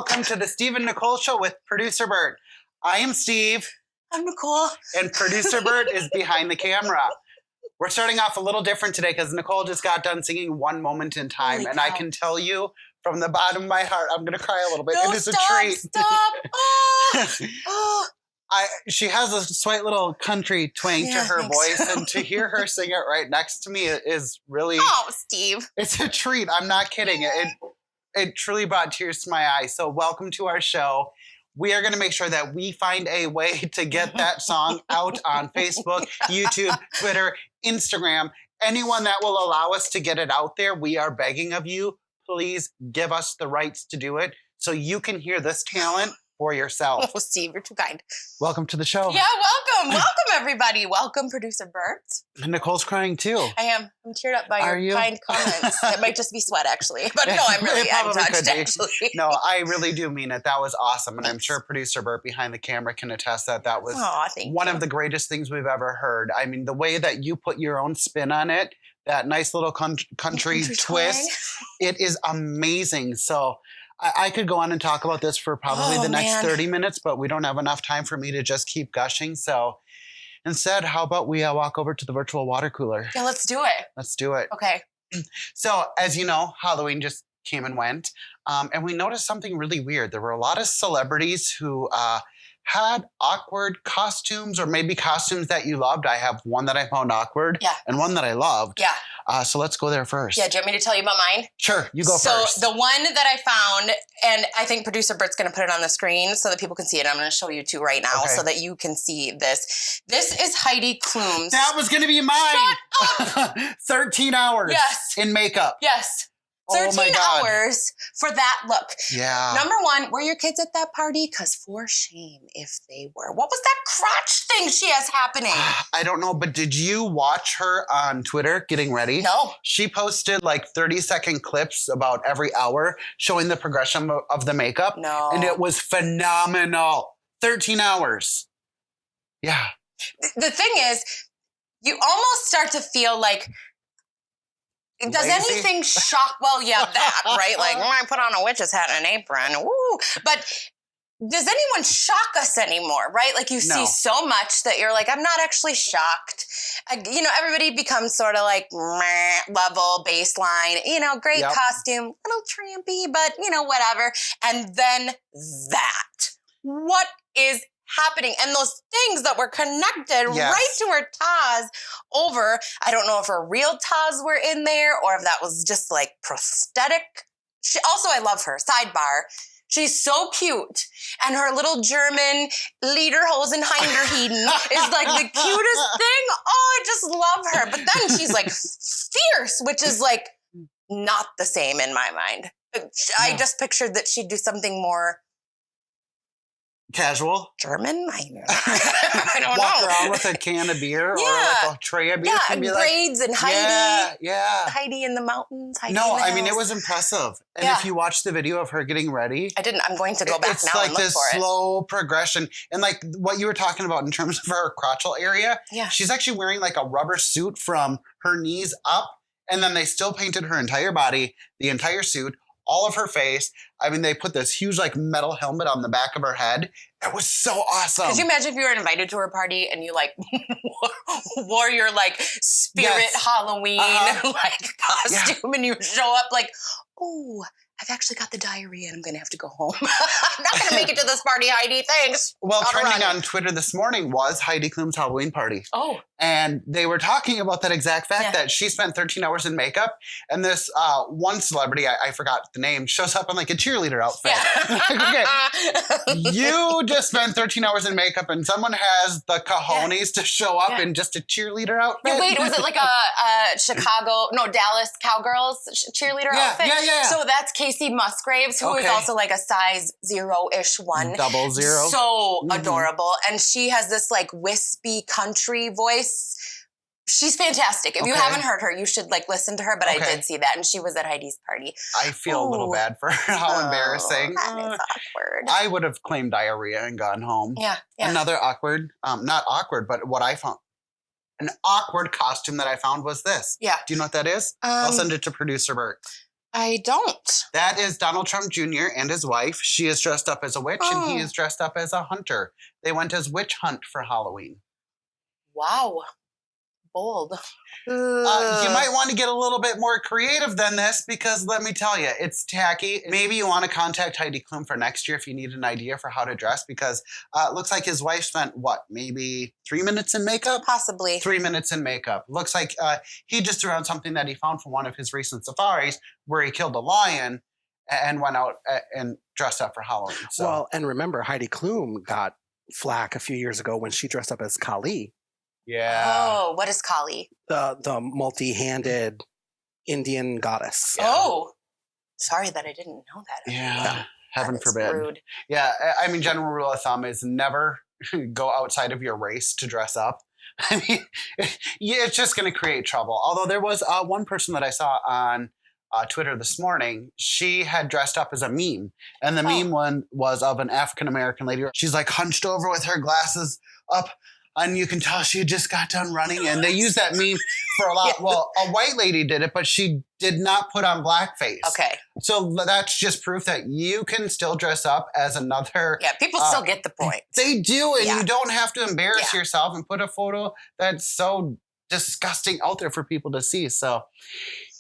welcome to the Steve and Nicole Show with producer Bert. I am Steve. I'm Nicole. And producer Bert is behind the camera. We're starting off a little different today because Nicole just got done singing One Moment in Time. Holy and cow. I can tell you from the bottom of my heart, I'm going to cry a little bit. No, it is stop, a treat. Stop. Oh. She has a slight little country twang to her voice. And to hear her sing it right next to me is really... Oh, Steve. It's a treat. I'm not kidding. It truly brought tears to my eyes. So welcome to our show. We are going to make sure that we find a way to get that song out on Facebook, YouTube, Twitter, Instagram. Anyone that will allow us to get it out there, we are begging of you. Please give us the rights to do it so you can hear this talent for yourself. Oh, Steve, you're too kind. Welcome to the show. Yeah, welcome. Welcome, everybody. Welcome, producer Bert. Nicole's crying too. I am. I'm teared up by your kind comments. It might just be sweat, actually. But no, I'm touched, actually. No, I really do mean it. That was awesome. And I'm sure producer Bert behind the camera can attest that that was one of the greatest things we've ever heard. I mean, the way that you put your own spin on it, that nice little country twist, it is amazing. So I could go on and talk about this for probably the next 30 minutes, but we don't have enough time for me to just keep gushing. So instead, how about we walk over to the virtual water cooler? Yeah, let's do it. Let's do it. Okay. So as you know, Halloween just came and went. And we noticed something really weird. There were a lot of celebrities who had awkward costumes or maybe costumes that you loved. I have one that I found awkward and one that I loved. Yeah. So let's go there first. Yeah, do you want me to tell you about mine? Sure, you go first. So the one that I found, and I think producer Bert's going to put it on the screen so that people can see it. I'm going to show you two right now so that you can see this. This is Heidi Klum's. That was going to be mine. 13 hours in makeup. Yes. 13 hours for that look. Yeah. Number one, were your kids at that party? Because for shame if they were. What was that crotch thing she has happening? I don't know, but did you watch her on Twitter getting ready? No. She posted like 30-second clips about every hour showing the progression of the makeup. No. And it was phenomenal. 13 hours. Yeah. The thing is, you almost start to feel like, does anything shock? Well, yeah, that, right? Like, I put on a witch's hat and an apron. Woo. But does anyone shock us anymore, right? Like, you see so much that you're like, I'm not actually shocked. Everybody becomes sort of like level, baseline, great costume, little trampy, but, whatever. And then that. What is happening? And those things that were connected right to her Taz over, I don't know if her real Taz were in there or if that was just like prosthetic. I love her. Sidebar. She's so cute. And her little German Lederhosen Hinterheden is like the cutest thing. Oh, I just love her. But then she's like fierce, which is like not the same in my mind. I just pictured that she'd do something more casual? German? I don't know. Walk around with a can of beer or like a tray of beer. Yeah, and braids and Heidi. Yeah. Heidi in the mountains. Heidi no, in the I mean, hills. it was impressive. And if you watch the video of her getting ready. I didn't. I'm going to go back now and look for it. It's like this slow progression. And like what you were talking about in terms of her crotchal area. Yeah. She's actually wearing like a rubber suit from her knees up. And then they still painted her entire body, the entire suit, all of her face. I mean, they put this huge like metal helmet on the back of her head. It was so awesome. Could you imagine if you were invited to her party and you like wore your like spirit Halloween like costume and you show up like, oh, I've actually got the diarrhea and I'm going to have to go home. I'm not going to make it to this party, Heidi. Thanks. Well, trending on Twitter this morning was Heidi Klum's Halloween party. Oh. And they were talking about that exact fact that she spent 13 hours in makeup. And this one celebrity, I forgot the name, shows up in like a cheerleader outfit. Yeah. Okay. You just spent 13 hours in makeup and someone has the cojones to show up in just a cheerleader outfit. Yeah, wait, was it like a Dallas Cowgirls cheerleader outfit? Yeah. So that's Casey Musgraves, who is also like a size 0-ish one. 00. So adorable. And she has this like wispy country voice. She's fantastic. If you haven't heard her, you should like listen to her. But I did see that, and she was at Heidi's party. I feel a little bad for her. How embarrassing. That is awkward. I would have claimed diarrhea and gone home. Yeah. Another awkward, not awkward, but what I found. An awkward costume that I found was this. Yeah. Do you know what that is? I'll send it to producer Bert. I don't. That is Donald Trump Jr. and his wife. She is dressed up as a witch, and he is dressed up as a hunter. They went as witch hunt for Halloween. Wow. Bold. You might want to get a little bit more creative than this because let me tell you, it's tacky. Maybe you want to contact Heidi Klum for next year if you need an idea for how to dress because it looks like his wife spent, maybe 3 minutes in makeup? Possibly. 3 minutes in makeup. Looks like he just threw on something that he found from one of his recent safaris where he killed a lion and went out and dressed up for Halloween. So. Well, and remember, Heidi Klum got flack a few years ago when she dressed up as Kali. Yeah. Oh, what is Kali? The multi-handed Indian goddess. Yeah. Oh, sorry that I didn't know that. Yeah. Heaven forbid. Rude. Yeah. I mean, general rule of thumb is never go outside of your race to dress up. I mean, it's just going to create trouble. Although there was one person that I saw on Twitter this morning. She had dressed up as a meme. And the meme one was of an African-American lady. She's like hunched over with her glasses up. And you can tell she had just got done running. And they use that meme for a lot. Yeah. Well, a white lady did it, but she did not put on blackface. Okay. So that's just proof that you can still dress up as another. Yeah, people still get the point. They do. And you don't have to embarrass yourself and put a photo that's so disgusting out there for people to see. So,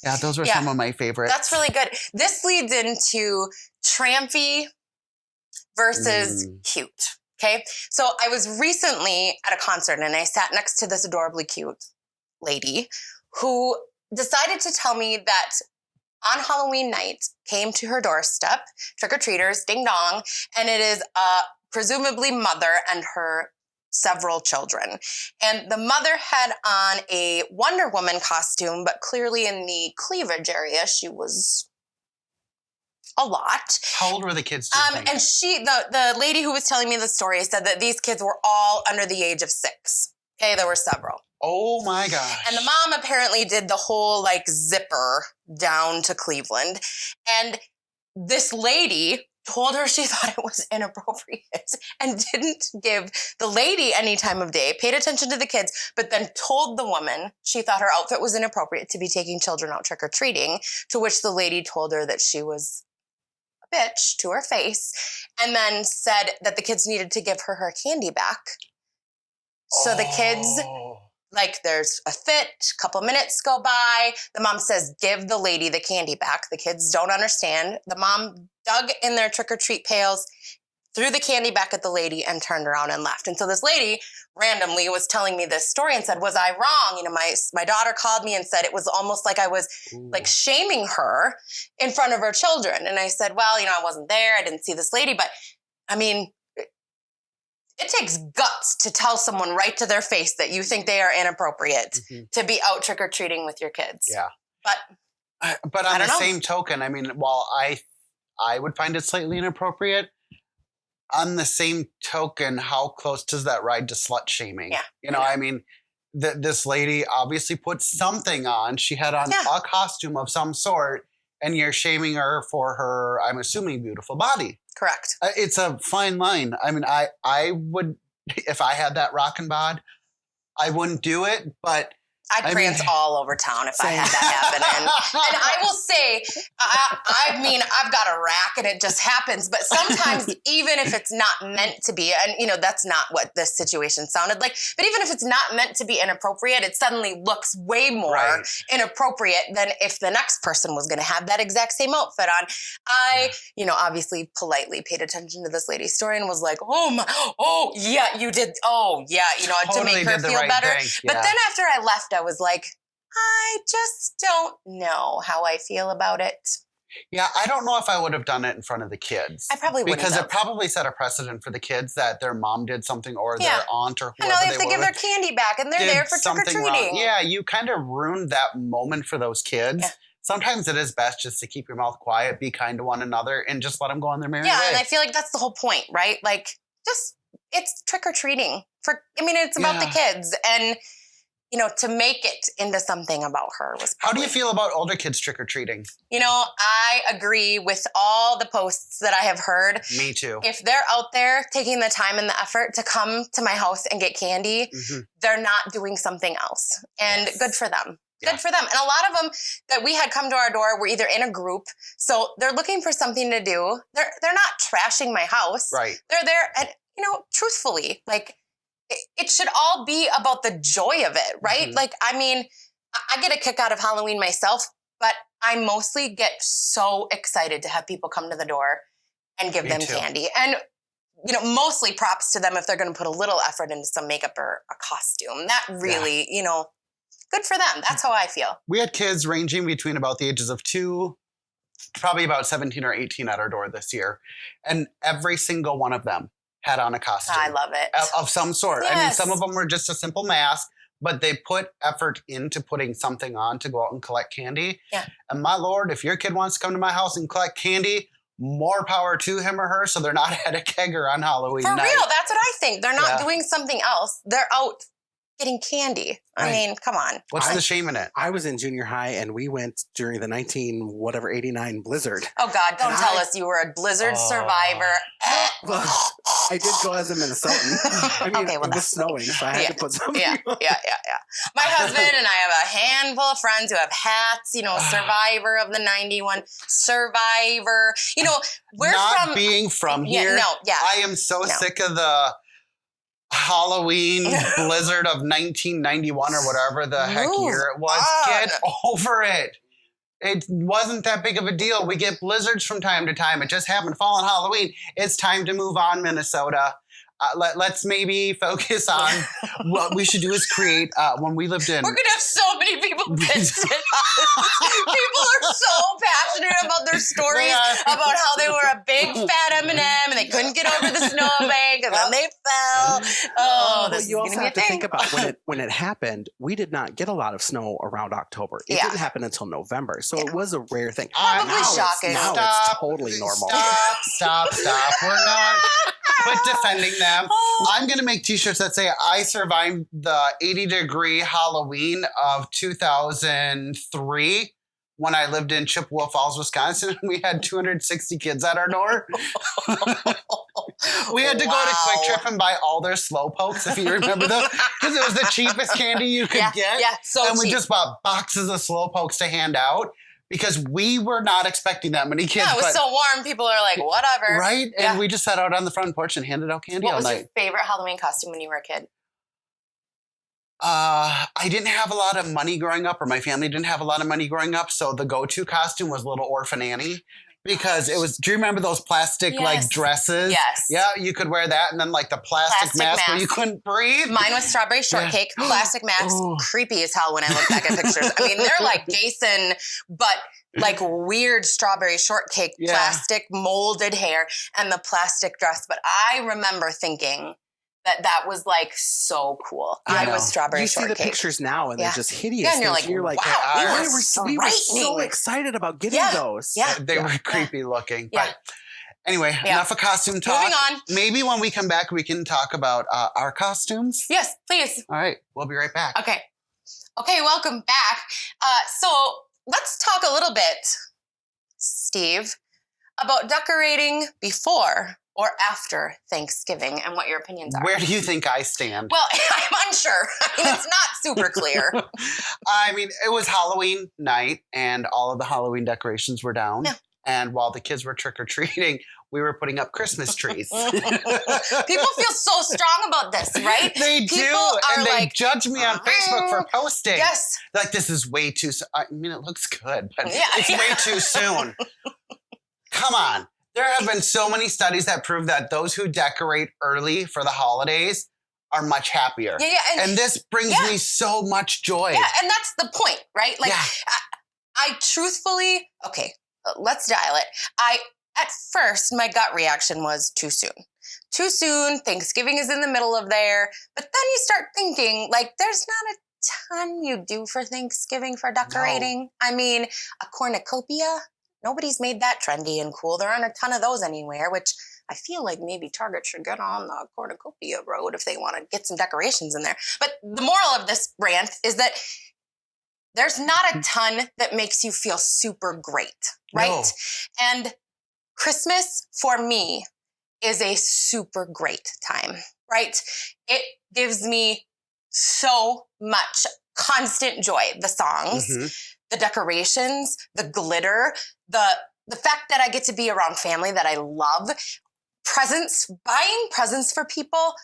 yeah, those were some of my favorites. That's really good. This leads into trampy versus cute. Okay, so I was recently at a concert and I sat next to this adorably cute lady who decided to tell me that on Halloween night came to her doorstep, trick-or-treaters, ding dong, and it is presumably mother and her several children. And the mother had on a Wonder Woman costume, but clearly in the cleavage area, she was a lot. How old were the kids? And the lady who was telling me the story said that these kids were all under the age of 6. Okay, there were several. Oh my gosh. And the mom apparently did the whole zipper down to Cleveland. And this lady told her she thought it was inappropriate and didn't give the lady any time of day, paid attention to the kids, but then told the woman she thought her outfit was inappropriate to be taking children out trick-or-treating, to which the lady told her that she was bitch to her face, and then said that the kids needed to give her candy back. So the kids, there's a fit, a couple minutes go by. The mom says, give the lady the candy back. The kids don't understand. The mom dug in their trick-or-treat pails, threw the candy back at the lady, and turned around and left. And so this lady randomly was telling me this story and said, was I wrong? My daughter called me and said it was almost like I was shaming her in front of her children. And I said, well, I wasn't there. I didn't see this lady. But I mean, it takes guts to tell someone right to their face that you think they are inappropriate to be out trick-or-treating with your kids. Yeah. But on the same token, I mean, while I would find it slightly inappropriate, on the same token, how close does that ride to slut shaming? Yeah. I mean, this lady obviously put something on. She had on a costume of some sort, and you're shaming her for her, I'm assuming, beautiful body. Correct. It's a fine line. I mean, I would, if I had that rockin' bod, I wouldn't do it, but I'd prance all over town if I had that happen. And I will say, I mean, I've got a rack and it just happens. But sometimes, even if it's not meant to be, and that's not what this situation sounded like, but even if it's not meant to be inappropriate, it suddenly looks way more inappropriate than if the next person was going to have that exact same outfit on. I obviously politely paid attention to this lady's story and was like, oh yeah, you did. Oh yeah, to make her feel better. But then after I left, I was like, I just don't know how I feel about it. Yeah, I don't know if I would have done it in front of the kids. I probably wouldn't because have. It probably set a precedent for the kids that their mom did something or their aunt or whoever they have to give their candy back and they're there for trick-or-treating. Yeah, you kind of ruined that moment for those kids. Yeah. Sometimes it is best just to keep your mouth quiet, be kind to one another, and just let them go on their merry way. Yeah, and I feel like that's the whole point, right? It's trick-or-treating. It's about the kids. And to make it into something about her was probably... How do you feel about older kids trick-or-treating? I agree with all the posts that I have heard. Me too. If they're out there taking the time and the effort to come to my house and get candy, they're not doing something else. And good for them. Good for them. And a lot of them that we had come to our door were either in a group, so they're looking for something to do. They're not trashing my house. Right. They're there, and truthfully, like it should all be about the joy of it, right? Mm-hmm. Like, I mean, I get a kick out of Halloween myself, but I mostly get so excited to have people come to the door and give them candy. And mostly props to them if they're going to put a little effort into some makeup or a costume. That really, good for them. That's how I feel. We had kids ranging between about the ages of 2, probably about 17 or 18 at our door this year. And every single one of them had on a costume. I love it. Of some sort. Yes. I mean, some of them were just a simple mask, but they put effort into putting something on to go out and collect candy. Yeah. And my Lord, if your kid wants to come to my house and collect candy, more power to him or her, so they're not at a kegger on Halloween night. For real, that's what I think. They're not doing something else. They're out getting candy. I mean, come on. What's the shame in it? I was in junior high and we went during the 89 blizzard. Oh God, don't tell us you were a blizzard survivor. Well, I did go as a Minnesotan. I mean, Okay, well, it was snowing, so I had to put something on. Yeah. My husband and I have a handful of friends who have hats, survivor of the 91, survivor. We're not being from here. I am so sick of the Halloween blizzard of 1991 or whatever the heck year it was. Get over it. It wasn't that big of a deal. We get blizzards from time to time. It just happened to fall on Halloween. It's time to move on, Minnesota. Let's maybe focus on what we should do is create, when we lived in... We're going to have so many people pissed at us. People are so passionate about their stories, about how they were a big fat M&M and they couldn't get over the snowbank and then they fell. This you is also going have to to be a thing. think about when it happened, we did not get a lot of snow around October. It didn't happen until November, so it was a rare thing. Probably shocking. Now it's totally normal. Stop. We're not defending them. I'm going to make t-shirts that say I survived the 80-degree Halloween of 2003 when I lived in Chippewa Falls, Wisconsin. And we had 260 kids at our door. We had to go to Quick Trip and buy all their slow pokes, if you remember them, because it was the cheapest candy you could get. Yeah, so and we cheap. just bought boxes of slow pokes to hand out. Because we were not expecting that many kids. Yeah, it was so warm. People are like, whatever. Right? Yeah. And we just sat out on the front porch and handed out candy all night. What was your favorite Halloween costume when you were a kid? I didn't have a lot of money growing up, or my family didn't have a lot of money growing up. So the go-to costume was Little Orphan Annie. Because it was, do you remember those plastic like dresses? Yes. Yeah, you could wear that, and then like the plastic mask where you couldn't breathe. Mine was strawberry shortcake, plastic mask, creepy as hell when I look back at pictures. I mean, they're like Jason, but like weird strawberry shortcake, plastic molded hair, and the plastic dress. But I remember thinking that was like so cool. I was strawberry shortcake. You see the pictures now and they're just hideous. Yeah, and you're like, wow, we were so excited about getting those. Yeah. They were creepy looking. But anyway, enough of costume talk. Moving on. Maybe when we come back, we can talk about our costumes. Yes, please. All right. We'll be right back. Okay, welcome back. So let's talk a little bit, Steve, about decorating before or after Thanksgiving and what your opinions are. Where do you think I stand? Well, I'm unsure. I mean, it's not super clear. I mean, it was Halloween night and all of the Halloween decorations were down. Yeah. And while the kids were trick-or-treating, we were putting up Christmas trees. People feel so strong about this, right? They do. And they judge me on Facebook for posting. Yes. Like, this is way too soon. I mean, it looks good, but it's way too soon. Come on. There have been so many studies that prove that those who decorate early for the holidays are much happier. Yeah. And this brings me so much joy. Yeah, and that's the point, right? Like, I truthfully, let's dial it. At first, my gut reaction was too soon. Too soon, Thanksgiving is in the middle of there. But then you start thinking, like, there's not a ton you do for Thanksgiving for decorating. No. I mean, a cornucopia, nobody's made that trendy and cool. There aren't a ton of those anywhere, which I feel like maybe Target should get on the cornucopia road if they want to get some decorations in there. But the moral of this rant is that there's not a ton that makes you feel super great, right? No. And Christmas, for me, is a super great time, right? It gives me so much constant joy. The songs, the decorations, the glitter, the fact that I get to be around family that I love, buying presents for people.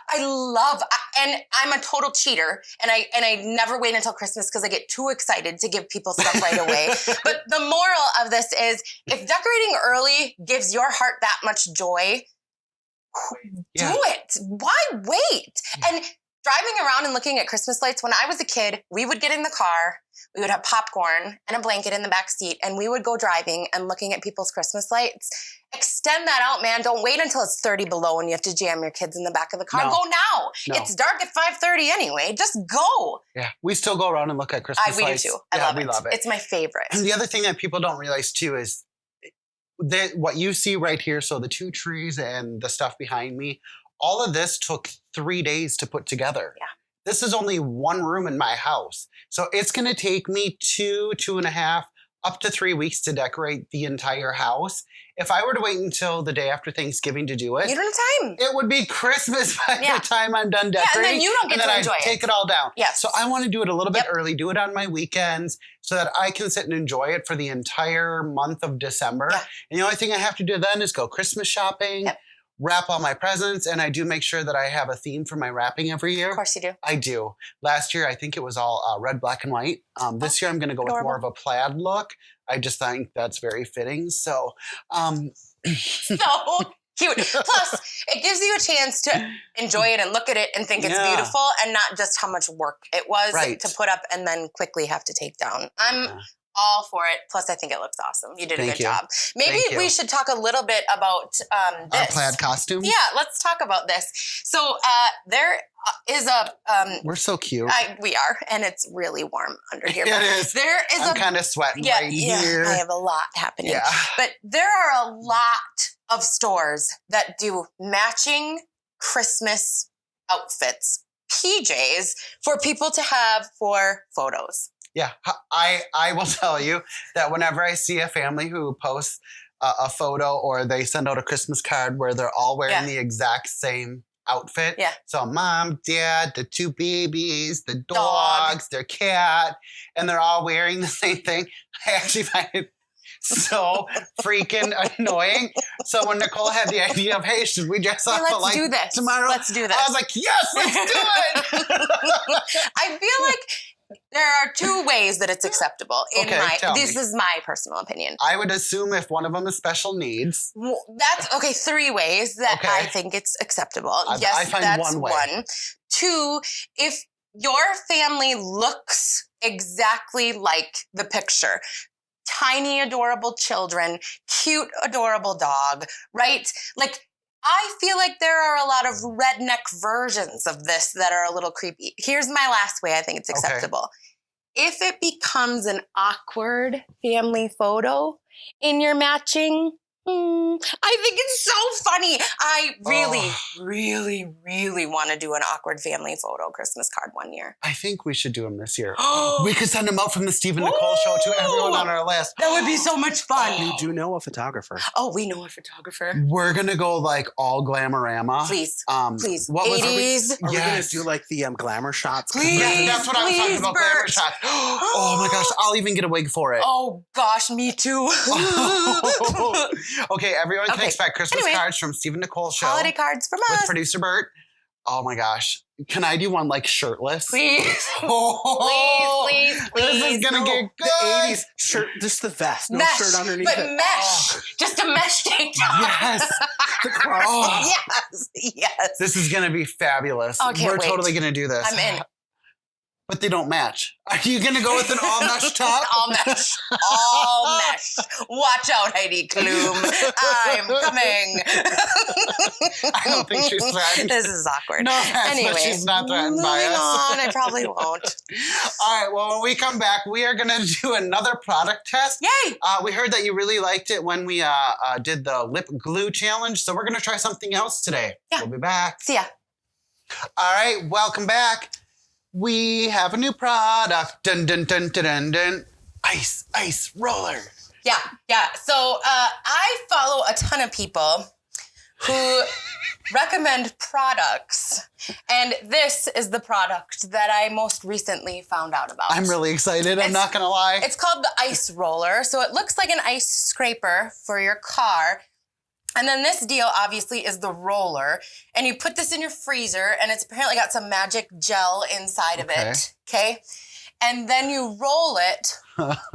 I love, and I'm a total cheater, and I never wait until Christmas because I get too excited to give people stuff right away. But the moral of this is, if decorating early gives your heart that much joy, do it. Why wait? And driving around and looking at Christmas lights, when I was a kid, we would get in the car, we would have popcorn and a blanket in the back seat, and we would go driving and looking at people's Christmas lights. Extend that out, man. Don't wait until it's 30 below and you have to jam your kids in the back of the car. No. Go now. No. It's dark at 5:30 anyway. Just go. Yeah. We still go around and look at Christmas lights. We do too. I love it. It's my favorite. And the other thing that people don't realize too is what you see right here. So the 2 trees and the stuff behind me, all of this took 3 days to put together. Yeah. This is only 1 room in my house. So it's going to take me 2.5, up to 3 weeks to decorate the entire house. If I were to wait until the day after Thanksgiving to do it, you don't have time. It would be Christmas by the time I'm done decorating. Yeah, and then you don't get to enjoy it. Take it all down. Yes. So I want to do it a little bit early, do it on my weekends so that I can sit and enjoy it for the entire month of December. Yeah. And the only thing I have to do then is go Christmas shopping, wrap all my presents, and I do make sure that I have a theme for my wrapping every year. Of course you do. I do. Last year, I think it was all red, black, and white. This year, I'm going to go with more of a plaid look. I just think that's very fitting. So, so cute. Plus, it gives you a chance to enjoy it and look at it and think it's beautiful, and not just how much work it was to put up and then quickly have to take down. I'm all for it. Plus, I think it looks awesome. You did a good job. Maybe we should talk a little bit about this. Our plaid costumes? Yeah, let's talk about this. So there is a... We're so cute. We are, and it's really warm under here. It is. There is I'm kind of sweating right here. I have a lot happening. Yeah. But there are a lot of stores that do matching Christmas outfits, PJs, for people to have for photos. Yeah, I will tell you that whenever I see a family who posts a photo or they send out a Christmas card where they're all wearing the exact same outfit. Yeah. So mom, dad, the 2 babies, the dogs, their cat, and they're all wearing the same thing. I actually find it so freaking annoying. So when Nicole had the idea of, hey, should we dress up for do this tomorrow? Let's do this. I was like, yes, let's do it. I feel like there are 2 ways that it's acceptable. This is my personal opinion. I would assume if one of them is special needs. That's 3 ways that I think it's acceptable. Yes, I find that's one way. 1. 2, if your family looks exactly like the picture, tiny, adorable children, cute, adorable dog, right? Like, I feel like there are a lot of redneck versions of this that are a little creepy. Here's my last way I think it's acceptable. If it becomes an awkward family photo in your matching, I think it's so funny. I really want to do an awkward family photo Christmas card one year. I think we should do them this year. We could send them out from the Steve and Nicole show to everyone on our list. That would be so much fun. You do know a photographer. Oh, we know a photographer. We're going to go like all glamorama. Please. Please. What 80s. Are we going to do like the glamour shots? Please. Yes, that's what I was talking about, glamour shots. Oh my gosh, I'll even get a wig for it. Oh gosh, me too. Okay, everyone can expect Christmas cards from Steve and Nicole show. Holiday cards from us. With producer Bert. Oh my gosh. Can I do one like shirtless? Please. Please. This is going to get good. The 80s shirt, just the vest. No shirt underneath but it. mesh. Just a mesh tank top. Yes. Yes. This is going to be fabulous. We're totally going to do this. I'm in. But they don't match. Are you going to go with an all mesh top? All mesh. All mesh. Watch out, Heidi Klum. I'm coming. I don't think she's threatened. This is awkward. No offense, but she's not threatened by us. On, I probably won't. All right, well, when we come back, we are going to do another product test. Yay! We heard that you really liked it when we did the lip glue challenge, so we're going to try something else today. Yeah. We'll be back. See ya. All right, welcome back. We have a new product. Dun, dun, dun, dun, dun, dun. Ice roller. Yeah. So I follow a ton of people who recommend products And this is the product that I most recently found out about. I'm really excited. I'm not going to lie. It's called the ice roller. So it looks like an ice scraper for your car. And then this deal obviously is the roller. And you put this in your freezer and it's apparently got some magic gel inside of it. Okay. And then you roll it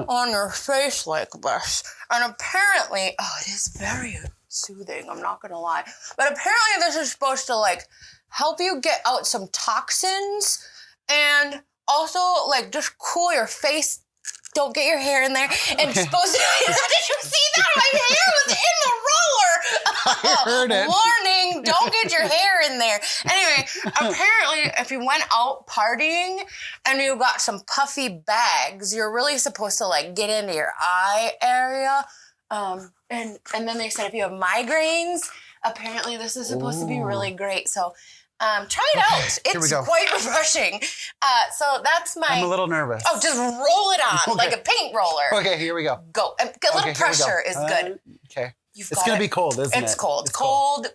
on your face like this. And apparently, it is very soothing, I'm not gonna lie. But apparently this is supposed to like help you get out some toxins and also like just cool your face. Don't get your hair in there. And it's supposed to, did you see that? My hair was in the roller. I heard it. Warning, don't get your hair in there. Anyway, apparently if you went out partying and you got some puffy bags, you're really supposed to like get into your eye area. And then they said if you have migraines, apparently this is supposed to be really great. So try it out. It's quite refreshing. So that's my... I'm a little nervous. Oh, just roll it on like a paint roller. Okay, here we go. Go. A little pressure is good. Okay. It's going to be cold, isn't it? It's cold. Cold.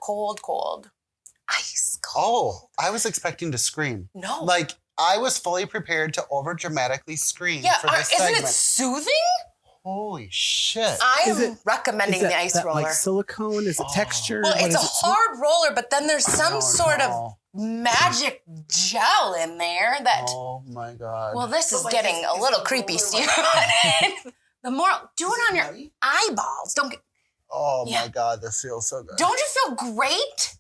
Ice cold. Oh, I was expecting to scream. No. Like, I was fully prepared to over-dramatically scream for this isn't segment. it soothing? Holy shit. I am recommending the ice roller. Like silicone? Is it texture? Well, it's a hard roller, but then there's some sort of magic gel in there that... Oh, my God. Well, this is getting a little creepy, Steve. The more... Do it on your eyeballs. Don't get... Oh, my God. This feels so good. Don't you feel great?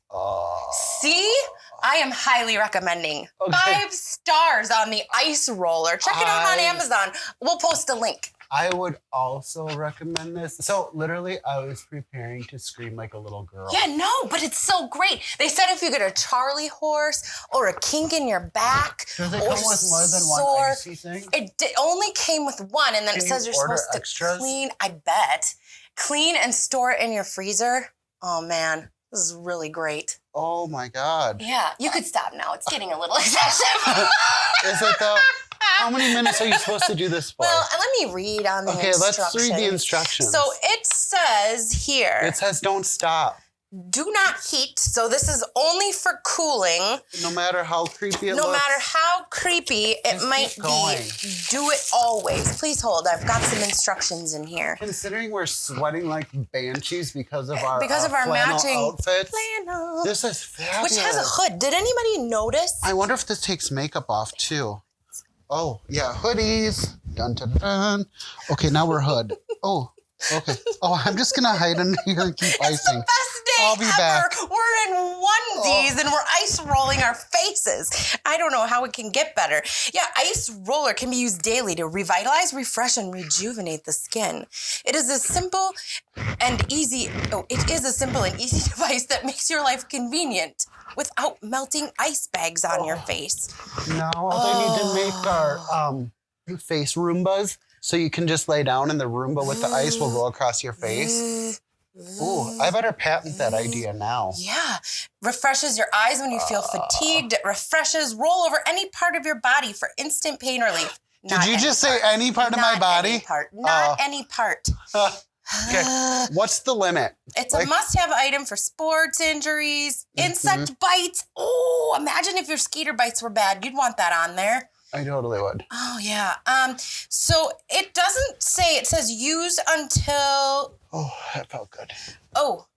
See? I am highly recommending. 5 stars on the ice roller. Check it out on Amazon. We'll post a link. I would also recommend this. So literally, I was preparing to scream like a little girl. Yeah, no, but it's so great. They said if you get a Charlie horse or a kink in your back, does it come with more than one icy thing? It only came with one, and then it says you're supposed to clean. I bet clean and store it in your freezer. Oh man, this is really great. Oh my God. Yeah, you could stop now. It's getting a little excessive. Is it though? How many minutes are you supposed to do this for? Well, let me read on the instructions. Let's read the instructions. So it says here. It says don't stop. Do not heat. So this is only for cooling. No matter how creepy it looks. No matter how creepy it might be, do it always. Please hold. I've got some instructions in here. Considering we're sweating like banshees because of our matching outfits, flannel. This is fabulous. Which has a hood. Did anybody notice? I wonder if this takes makeup off too. Oh, yeah, hoodies. Dun, dun, dun. Okay, now we're hood. Oh, okay. Oh, I'm just going to hide under here and keep icing. It's the best day I'll be ever. back. We're in onesies and we're ice rolling our faces. I don't know how it can get better. Yeah, ice roller can be used daily to revitalize, refresh, and rejuvenate the skin. It is a simple and easy device that makes your life convenient without melting ice bags on your face. Now they need to make our face Roombas so you can just lay down and the Roomba with the ice will go across your face. Ooh, I better patent that idea now. Yeah. Refreshes your eyes when you feel fatigued. It refreshes, roll over any part of your body for instant pain relief. Did you just say any part of my body? Not any part. Okay. What's the limit? It's a must-have item for sports injuries, insect bites. Oh, imagine if your skeeter bites were bad. You'd want that on there. I totally would. Oh, yeah. So it doesn't say, it says use until... Oh, that felt good. Oh,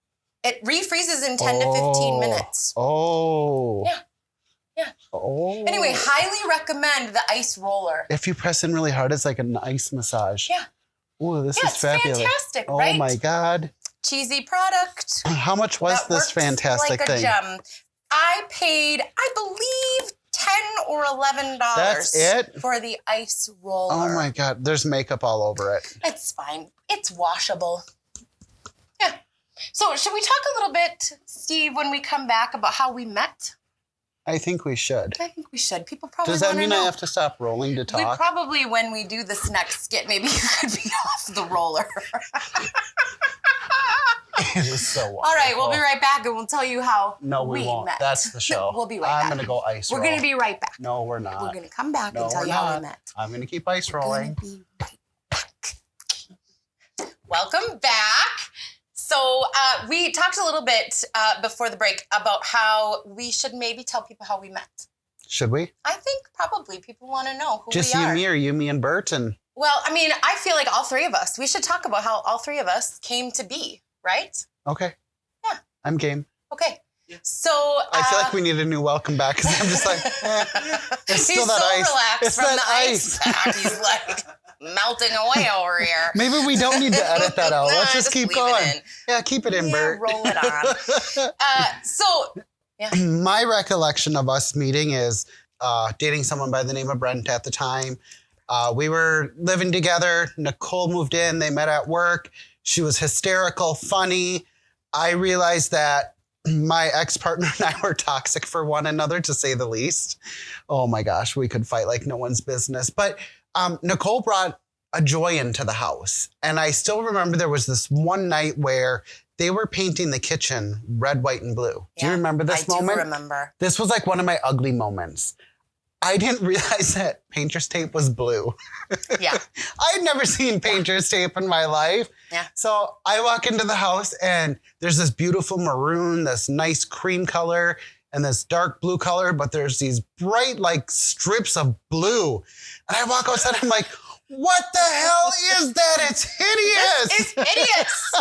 it refreezes in 10 to 15 minutes. Oh. Yeah. Oh. Anyway, highly recommend the ice roller. If you press in really hard, it's like an ice massage. Yeah. Ooh, this is fabulous. Fantastic, right? Oh my God. Cheesy product. How much was this fantastic thing? Gem. I paid, I believe, $10 or $11. That's it? For the ice roller. Oh my God, there's makeup all over it. It's fine. It's washable. Yeah. So should we talk a little bit, Steve, when we come back about how we met? I think we should. I think we should. People probably Does that mean know. I have to stop rolling to talk? We probably, when we do this next skit, maybe you could be off the roller. It is so wonderful. All right, we'll be right back and we'll tell you how we won't. met. That's the show. We'll be right back. I'm going to go ice roll. We're going to be right back. No, we're not. We're going to come back and tell you how we met. I'm going to keep ice rolling. We're going to be right back. Welcome back. So we talked a little bit before the break about how we should maybe tell people how we met. Should we? I think probably people want to know who just we are. Just you and me, or you, me, and Bert? Well, I mean, I feel like all three of us. We should talk about how all three of us came to be, right? Okay. Yeah. I'm game. Okay. So I feel like we need a new welcome back because I'm just like, it's still he's that so ice. relaxed it's from that the ice pack. He's like melting away over here. Maybe we don't need to edit that out. Let's just keep going. Yeah, keep it in, Bert. Roll it on. My recollection of us meeting is dating someone by the name of Brent at the time. We were living together. Nicole moved in. They met at work. She was hysterical, funny. I realized that my ex-partner and I were toxic for one another, to say the least. Oh my gosh, we could fight like no one's business. But Nicole brought a joy into the house. And I still remember there was this one night where they were painting the kitchen red, white, and blue. Do you remember this moment? I do remember. This was like one of my ugly moments. I didn't realize that painter's tape was blue. Yeah. I'd never seen painter's tape in my life. Yeah. So I walk into the house and there's this beautiful maroon, this nice cream color, and this dark blue color, but there's these bright like strips of blue. And I walk outside and I'm like, what the hell is that? It's hideous. It's hideous.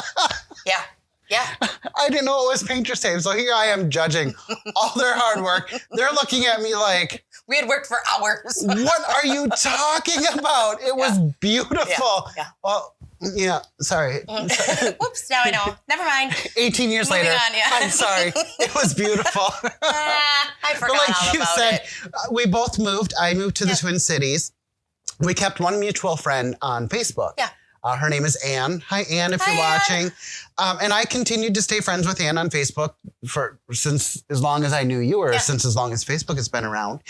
Yeah. Yeah. I didn't know it was painter's tape. So here I am judging all their hard work. They're looking at me like, we had worked for hours. what are you talking about? It was beautiful. Yeah. Well, yeah, sorry. Whoops, now I know. Never mind. 18 years Moving later. on, yeah. I'm sorry. It was beautiful. I forgot but like all you about said, it. We both moved. I moved to the Twin Cities. We kept one mutual friend on Facebook. Yeah. Her name is Anne. Hi, Anne, if you're watching. And I continued to stay friends with Anne on Facebook since as long as I knew you, or since as long as Facebook has been around.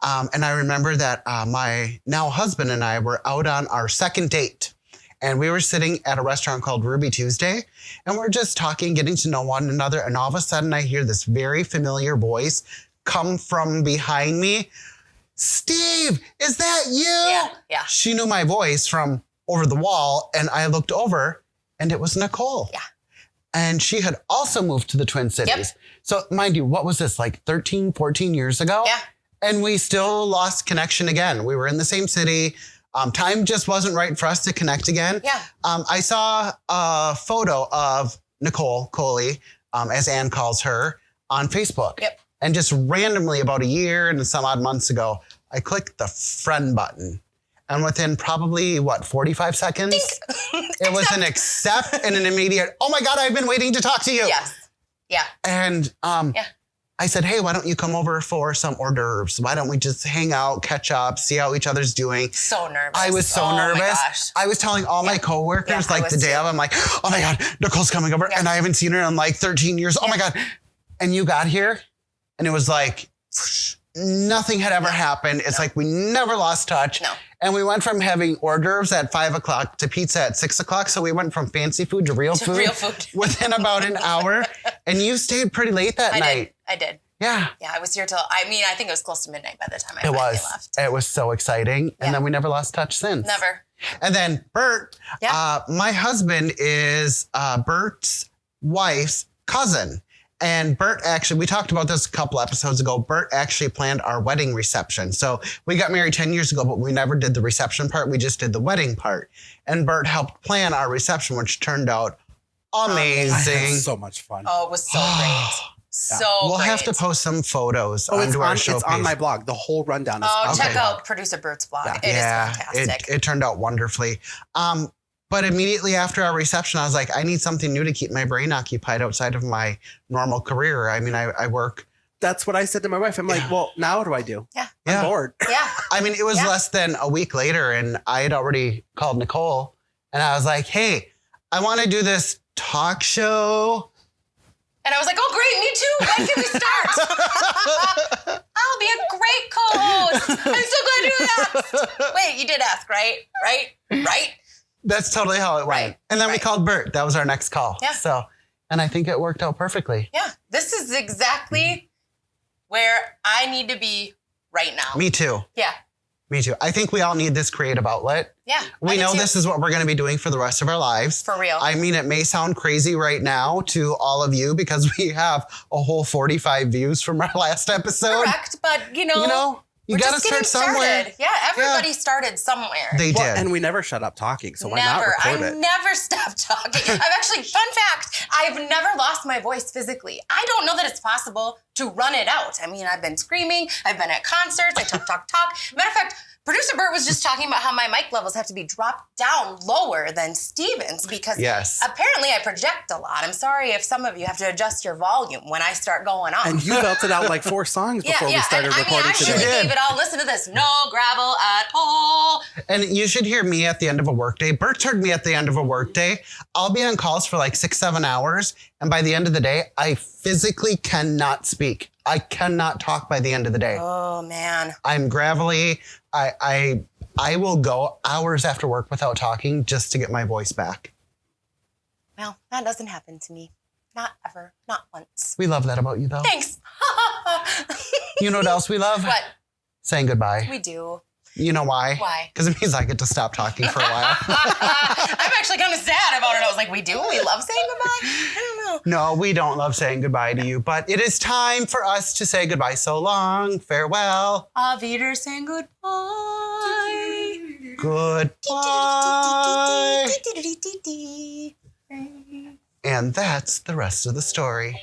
And I remember that my now husband and I were out on our second date. And we were sitting at a restaurant called Ruby Tuesday. And we're just talking, getting to know one another. And all of a sudden, I hear this very familiar voice come from behind me. Steve, is that you? Yeah, yeah. She knew my voice from over the wall, and I looked over, and it was Nicole. Yeah. And she had also moved to the Twin Cities. Yep. So mind you, what was this, like 13, 14 years ago? Yeah. And we still lost connection again. We were in the same city. Time just wasn't right for us to connect again. Yeah. I saw a photo of Nicole Coley, as Anne calls her, on Facebook. Yep. And just randomly about a year and some odd months ago, I clicked the friend button. And within probably, 45 seconds, it was an accept and an immediate, oh my God, I've been waiting to talk to you. Yes. Yeah. And I said, hey, why don't you come over for some hors d'oeuvres? Why don't we just hang out, catch up, see how each other's doing? So nervous. I was so nervous. My gosh. I was telling all my coworkers, like the day of, I'm like, oh my God, Nicole's coming over. And I haven't seen her in like 13 years. Oh my God. And you got here and it was like, nothing had ever happened. It's like we never lost touch. No. And we went from having hors d'oeuvres at 5 o'clock to pizza at 6 o'clock. So we went from fancy food to real food within about an hour. And you stayed pretty late that night. I did. Yeah. Yeah, I was here till, I think it was close to midnight by the time I finally left. It was so exciting. And then we never lost touch since. Never. And then Bert, my husband is Bert's wife's cousin. And Bert actually, we talked about this a couple episodes ago. Bert actually planned our wedding reception. So we got married 10 years ago, but we never did the reception part. We just did the wedding part. And Bert helped plan our reception, which turned out amazing. So much fun. Oh, it was so great. We'll have to post some photos onto our show It's page. on my blog. The whole rundown is on check out producer Bert's blog. It is fantastic. It turned out wonderfully. But immediately after our reception, I was like, I need something new to keep my brain occupied outside of my normal career. I mean, I work. That's what I said to my wife. I'm like, well, now what do I do? Yeah. I'm bored. Yeah. I mean, it was less than a week later, and I had already called Nicole, and I was like, hey, I want to do this talk show. And I was like, oh, great, me too. When can we start? I'll be a great co-host. I'm so glad you asked. Wait, you did ask, right? Right? That's totally how it went. And then we called Bert. That was our next call. Yeah. So, and I think it worked out perfectly. Yeah. This is exactly where I need to be right now. Me too. Yeah. Me too. I think we all need this creative outlet. Yeah. We know this is what we're going to be doing for the rest of our lives. For real. I mean, it may sound crazy right now to all of you because we have a whole 45 views from our last episode. Correct, but you know you got to start somewhere. Started. Yeah, everybody started somewhere. They did. And we never shut up talking, so why not record it? I never stopped talking. I've actually, fun fact, I've never lost my voice physically. I don't know that it's possible to run it out. I mean, I've been screaming, I've been at concerts, I talk. Matter of fact, Producer Bert was just talking about how my mic levels have to be dropped down lower than Steven's because apparently I project a lot. I'm sorry if some of you have to adjust your volume when I start going on. And you belted out like 4 songs before we started recording today. I really gave it all. Listen to this. No gravel at all. And you should hear me at the end of a workday. Bert's heard me at the end of a workday. I'll be on calls for like 6-7 hours. And by the end of the day, I physically cannot speak. I cannot talk by the end of the day. Oh, man. I'm gravelly. I will go hours after work without talking just to get my voice back. Well, that doesn't happen to me. Not ever. Not once. We love that about you, though. Thanks. You know what else we love? What? Saying goodbye. We do. You know why? Why? Because it means I get to stop talking for a while. I'm actually kind of sad about it. I was like, we do? We love saying goodbye? I don't know. No, we don't love saying goodbye to you, but it is time for us to say goodbye. So long. Farewell. Auf Wiedersehen, goodbye. Goodbye. And that's the rest of the story.